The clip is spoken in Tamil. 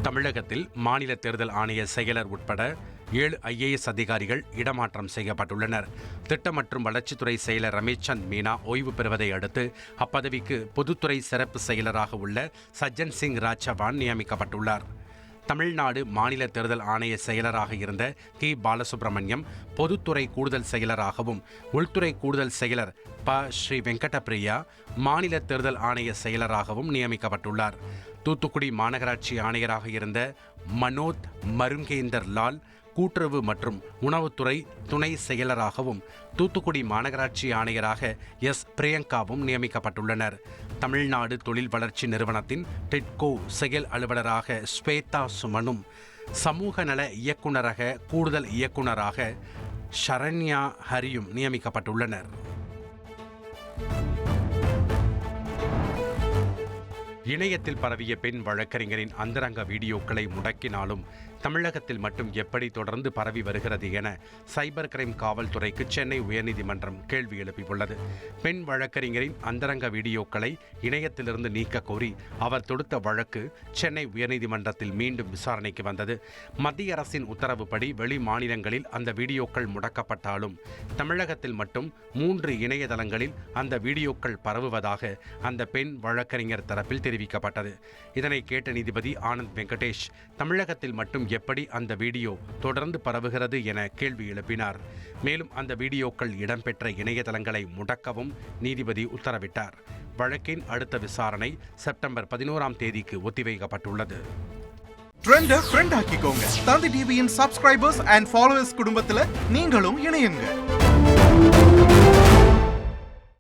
தமிழகத்தில் மாநில தேர்தல் ஆணைய செயலர் உட்பட 7 IAS அதிகாரிகள் இடமாற்றம் செய்யப்பட்டுள்ளனர். திட்டம் மற்றும் வளர்ச்சித்துறை செயலர் ரமேஷ்சந்த் மீனா ஓய்வு பெறுவதை அடுத்து அப்பதவிக்கு பொதுத்துறை சிறப்பு செயலராக உள்ள சஜ்ஜன் சிங் ராஜ்சவான் நியமிக்கப்பட்டுள்ளார். தமிழ்நாடு மாநில தேர்தல் ஆணைய செயலராக இருந்த கி. பாலசுப்ரமணியம் பொதுத்துறை கூடுதல் செயலராகவும், உள்துறை கூடுதல் செயலர் ஸ்ரீ வெங்கடபிரியா மாநில தேர்தல் ஆணைய செயலராகவும் நியமிக்கப்பட்டுள்ளார். தூத்துக்குடி மாநகராட்சி ஆணையராக இருந்த மனோத் மருங்கேந்தர் லால் கூட்டுறவு மற்றும் உணவுத்துறை துணை செயலராகவும், தூத்துக்குடி மாநகராட்சி ஆணையராக பிரியங்காவும் நியமிக்கப்பட்டுள்ளனர். தமிழ்நாடு தொழில் வளர்ச்சி நிறுவனத்தின் டிட்கோ செயல் அலுவலராக ஸ்வேதா சுமனும், சமூக நல இயக்குநரக கூடுதல் இயக்குநராக ஷரண்யா ஹரியும் நியமிக்கப்பட்டுள்ளனர். இணையத்தில் பரவிய பெண் வழக்கறிஞரின் அந்தரங்க வீடியோக்களை முடக்கினாலும் தமிழகத்தில் மட்டும் எப்படி தொடர்ந்து பரவி வருகிறது என சைபர் கிரைம் காவல்துறைக்கு சென்னை உயர்நீதிமன்றம் கேள்வி எழுப்பியுள்ளது. பெண் வழக்கறிஞரின் அந்தரங்க வீடியோக்களை இணையத்திலிருந்து நீக்க கோரி அவர் தொடுத்த வழக்கு சென்னை உயர்நீதிமன்றத்தில் மீண்டும் விசாரணைக்கு வந்தது. மத்திய அரசின் உத்தரவுப்படி வெளி மாநிலங்களில் அந்த வீடியோக்கள் முடக்கப்பட்டாலும் தமிழகத்தில் மட்டும் 3 இணையதளங்களில் அந்த வீடியோக்கள் பரவுவதாக அந்த பெண் வழக்கறிஞர் தரப்பில் தெரிவிக்கப்பட்டது. இதனை கேட்ட நீதிபதி ஆனந்த் வெங்கடேஷ், தமிழகத்தில் மட்டும் எப்படி அந்த வீடியோ தொடர்ந்து பரவுகிறது என கேள்வி எழுப்பினார். மேலும் அந்த வீடியோக்கள் இடம்பெற்ற இணையதளங்களை முடக்கவும் நீதிபதி உத்தரவிட்டார். வழக்கின் அடுத்த விசாரணை செப்டம்பர் 11ஆம் தேதிக்கு ஒத்திவைக்கப்பட்டுள்ளது. ட்ரெண்ட் ஆக்கிக்கோங்க. தந்தி டிவியின் சப்ஸ்கிரைபர்ஸ் அண்ட் ஃபாலோவர்ஸ் குடும்பத்துல நீங்களும் இணையுங்க.